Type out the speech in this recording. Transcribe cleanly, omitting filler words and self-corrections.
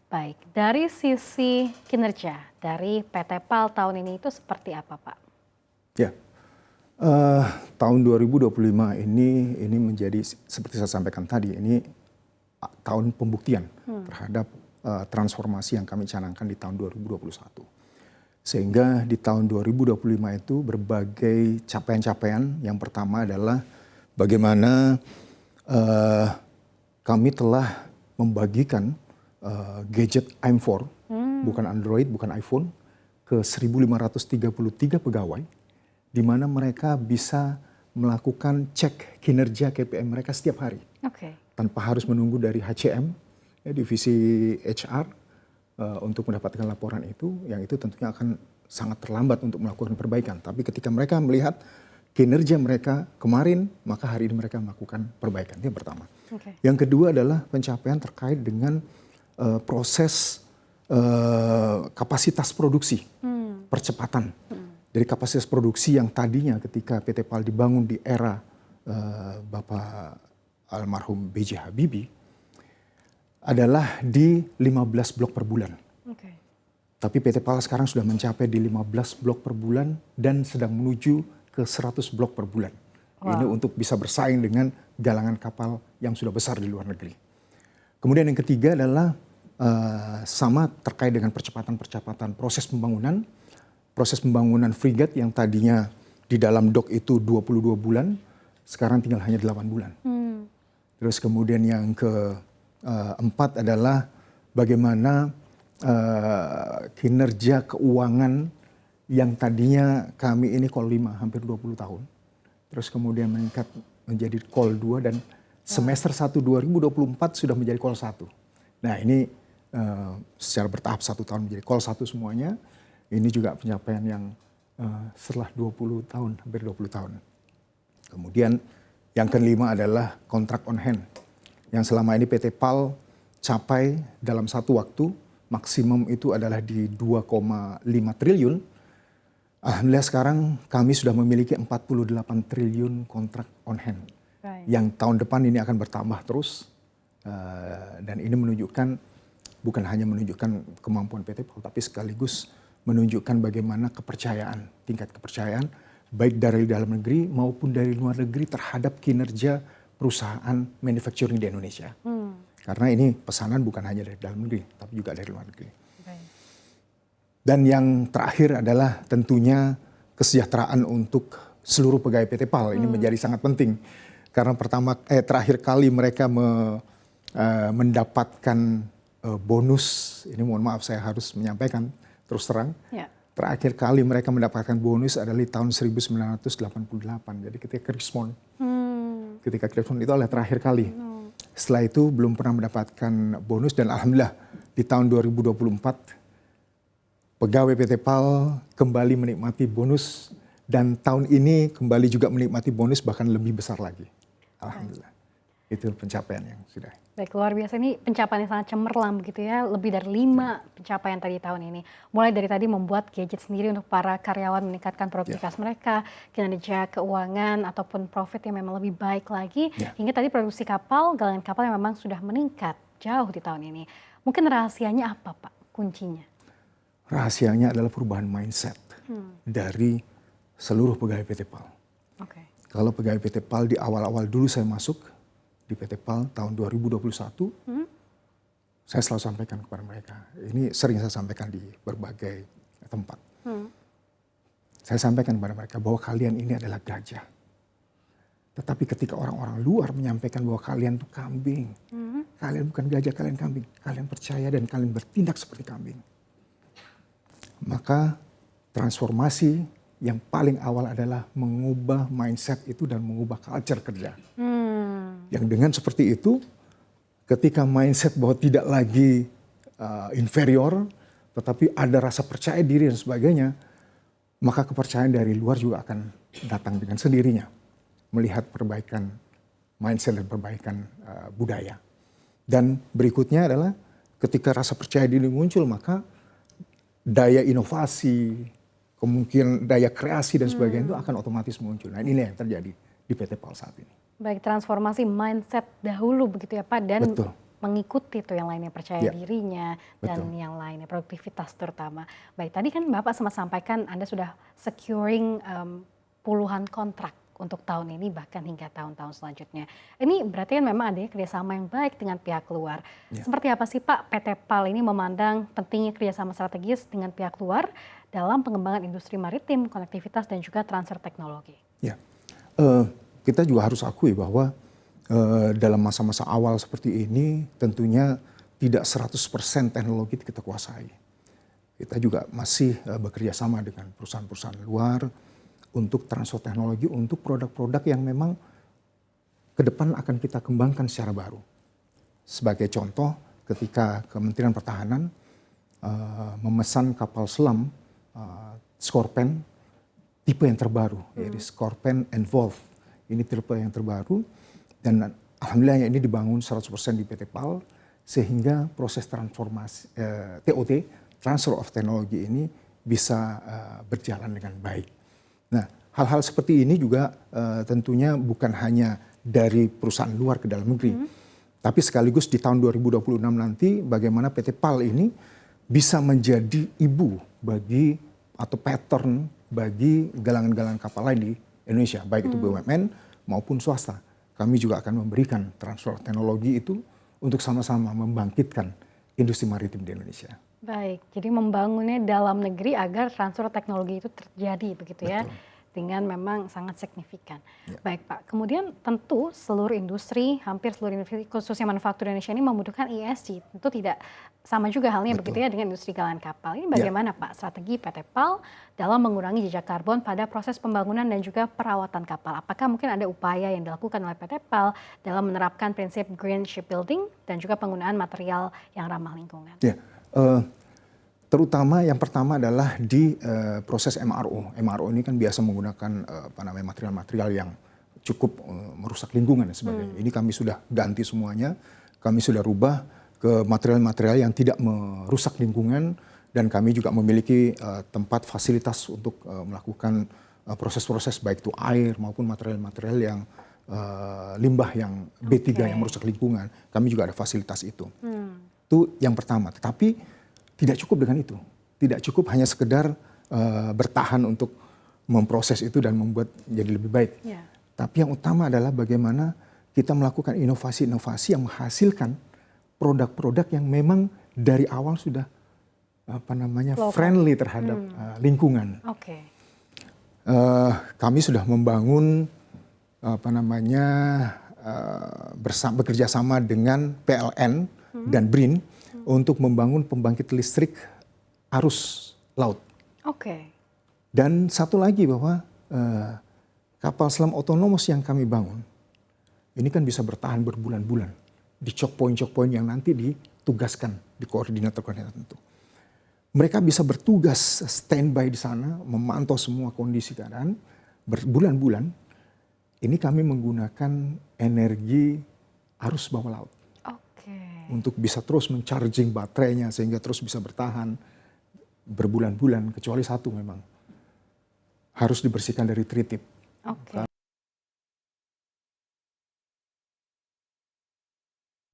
Baik, dari sisi kinerja dari PT PAL tahun ini itu seperti apa, Pak? Ya, tahun 2025 ini menjadi seperti saya sampaikan tadi, ini tahun pembuktian terhadap transformasi yang kami canangkan di tahun 2021. Sehingga di tahun 2025 itu berbagai capaian-capaian. Yang pertama adalah bagaimana kami telah membagikan gadget M4, bukan Android, bukan iPhone, ke 1.533 pegawai, di mana mereka bisa melakukan cek kinerja KPI mereka setiap hari. Tanpa harus menunggu dari HCM, divisi HR, untuk mendapatkan laporan itu, yang itu tentunya akan sangat terlambat untuk melakukan perbaikan. Tapi ketika mereka melihat kinerja mereka kemarin, maka hari ini mereka melakukan perbaikan. Itu yang pertama. Yang kedua adalah pencapaian terkait dengan proses kapasitas produksi, percepatan. Dari kapasitas produksi yang tadinya ketika PT PAL dibangun di era Bapak almarhum B.J. Habibie, adalah di 15 blok per bulan. Tapi PT PAL sekarang sudah mencapai di 15 blok per bulan dan sedang menuju ke 100 blok per bulan. Ini untuk bisa bersaing dengan galangan kapal yang sudah besar di luar negeri. Kemudian yang ketiga adalah sama terkait dengan percepatan proses pembangunan. Proses pembangunan frigat yang tadinya di dalam dok itu 22 bulan, sekarang tinggal hanya 8 bulan. Terus kemudian yang keempat adalah bagaimana kinerja keuangan yang tadinya kami ini call 5 hampir 20 tahun. Terus kemudian meningkat menjadi call 2 dan semester 1 2024 sudah menjadi call 1. Nah ini secara bertahap 1 tahun menjadi call 1 semuanya. Ini juga pencapaian yang setelah 20 tahun, hampir 20 tahun. Kemudian yang kelima adalah kontrak on hand. Yang selama ini PT PAL capai dalam satu waktu, maksimum itu adalah di 2,5 triliun. Alhamdulillah sekarang kami sudah memiliki 48 triliun kontrak on hand. Yang tahun depan ini akan bertambah terus. Dan ini menunjukkan, bukan hanya menunjukkan kemampuan PT PAL, tapi sekaligus menunjukkan bagaimana kepercayaan, tingkat kepercayaan, baik dari dalam negeri maupun dari luar negeri terhadap kinerja perusahaan manufacturing di Indonesia. Karena ini pesanan bukan hanya dari dalam negeri, tapi juga dari luar negeri. Dan yang terakhir adalah tentunya kesejahteraan untuk seluruh pegawai PT PAL. Ini menjadi sangat penting. Karena terakhir kali mereka mendapatkan bonus, ini mohon maaf saya harus menyampaikan terus terang. Terakhir kali mereka mendapatkan bonus adalah di tahun 1988. Jadi ketika Krismon. Ketika Krismon itu adalah terakhir kali. Setelah itu belum pernah mendapatkan bonus dan alhamdulillah di tahun 2024 pegawai PT PAL kembali menikmati bonus dan tahun ini kembali juga menikmati bonus bahkan lebih besar lagi. Alhamdulillah. Itu pencapaian yang sudah. Baik, luar biasa, ini pencapaian yang sangat cemerlang begitu ya, lebih dari 5 pencapaian tadi tahun ini. Mulai dari tadi membuat gadget sendiri untuk para karyawan, meningkatkan produktivitas mereka, kinerja keuangan ataupun profit yang memang lebih baik lagi, hingga tadi produksi kapal, galangan kapal yang memang sudah meningkat jauh di tahun ini. Mungkin rahasianya apa Pak, kuncinya? Rahasianya adalah perubahan mindset dari seluruh pegawai PT PAL. Kalau pegawai PT PAL di awal-awal dulu saya masuk, di PT PAL tahun 2021, saya selalu sampaikan kepada mereka. Ini sering saya sampaikan di berbagai tempat. Saya sampaikan kepada mereka bahwa kalian ini adalah gajah. Tetapi ketika orang-orang luar menyampaikan bahwa kalian itu kambing, kalian bukan gajah, kalian kambing. Kalian percaya dan kalian bertindak seperti kambing. Maka transformasi yang paling awal adalah mengubah mindset itu dan mengubah culture kerja. Yang dengan seperti itu, ketika mindset bahwa tidak lagi inferior, tetapi ada rasa percaya diri dan sebagainya, maka kepercayaan dari luar juga akan datang dengan sendirinya. Melihat perbaikan mindset dan perbaikan budaya. Dan berikutnya adalah ketika rasa percaya diri muncul, maka daya inovasi, kemungkinan daya kreasi dan sebagainya itu akan otomatis muncul. Nah ini yang terjadi di PT PAL saat ini. Baik, transformasi mindset dahulu begitu ya Pak, dan mengikuti tuh yang lainnya, percaya Ya, dirinya dan betul. yang lainnya, produktivitas terutama. Baik, tadi kan Bapak sempat sampaikan Anda sudah securing puluhan kontrak untuk tahun ini bahkan hingga tahun-tahun selanjutnya. Ini berarti kan memang adanya kerjasama yang baik dengan pihak luar. Ya. Seperti apa sih Pak PT PAL ini memandang pentingnya kerjasama strategis dengan pihak luar dalam pengembangan industri maritim, konektivitas dan juga transfer teknologi? Ya, kita juga harus akui bahwa dalam masa-masa awal seperti ini tentunya tidak 100% teknologi kita kuasai. Kita juga masih bekerja sama dengan perusahaan-perusahaan luar untuk transfer teknologi untuk produk-produk yang memang ke depan akan kita kembangkan secara baru. Sebagai contoh, ketika Kementerian Pertahanan memesan kapal selam Scorpene tipe yang terbaru, yaitu Scorpene Evolve. Ini tipe yang terbaru dan alhamdulillah ini dibangun 100% di PT PAL sehingga proses transformasi TOT, Transfer of Technology ini bisa berjalan dengan baik. Nah, hal-hal seperti ini juga tentunya bukan hanya dari perusahaan luar ke dalam negeri, tapi sekaligus di tahun 2026 nanti bagaimana PT PAL ini bisa menjadi ibu bagi atau pattern bagi galangan-galangan kapal lain di Indonesia, baik itu BUMN maupun swasta. Kami juga akan memberikan transfer teknologi itu untuk sama-sama membangkitkan industri maritim di Indonesia. Baik, jadi membangunnya dalam negeri agar transfer teknologi itu terjadi begitu ya, Betul. dengan memang sangat signifikan. Ya. Baik Pak, kemudian tentu seluruh industri, hampir seluruh industri khususnya manufaktur Indonesia ini membutuhkan ESG. Tentu tidak sama juga halnya Betul. begitu ya dengan industri galangan kapal. Ini bagaimana Pak strategi PT PAL dalam mengurangi jejak karbon pada proses pembangunan dan juga perawatan kapal? Apakah mungkin ada upaya yang dilakukan oleh PT PAL dalam menerapkan prinsip green shipbuilding dan juga penggunaan material yang ramah lingkungan? Ya, terutama yang pertama adalah di proses MRO. MRO ini kan biasa menggunakan material-material yang cukup merusak lingkungan dan sebagainya. Ini kami sudah ganti semuanya, kami sudah rubah ke material-material yang tidak merusak lingkungan dan kami juga memiliki tempat fasilitas untuk melakukan proses-proses baik itu air maupun material-material yang limbah yang B3 yang merusak lingkungan. Kami juga ada fasilitas itu. Itu yang pertama. Tetapi tidak cukup dengan itu. Tidak cukup hanya sekedar bertahan untuk memproses itu dan membuat jadi lebih baik. Ya. Tapi yang utama adalah bagaimana kita melakukan inovasi-inovasi yang menghasilkan produk-produk yang memang dari awal sudah friendly terhadap lingkungan. Oke. Kami sudah membangun bekerja sama dengan PLN dan BRIN untuk membangun pembangkit listrik arus laut. Oke. Dan satu lagi bahwa kapal selam otonomos yang kami bangun ini kan bisa bertahan berbulan-bulan di choke point yang nanti ditugaskan di koordinator-koordinator tentu. Mereka bisa bertugas standby di sana, memantau semua kondisi keadaan berbulan-bulan. Ini kami menggunakan energi arus bawah laut. Untuk bisa terus mencharging baterainya sehingga terus bisa bertahan berbulan-bulan, kecuali satu memang harus dibersihkan dari tritip.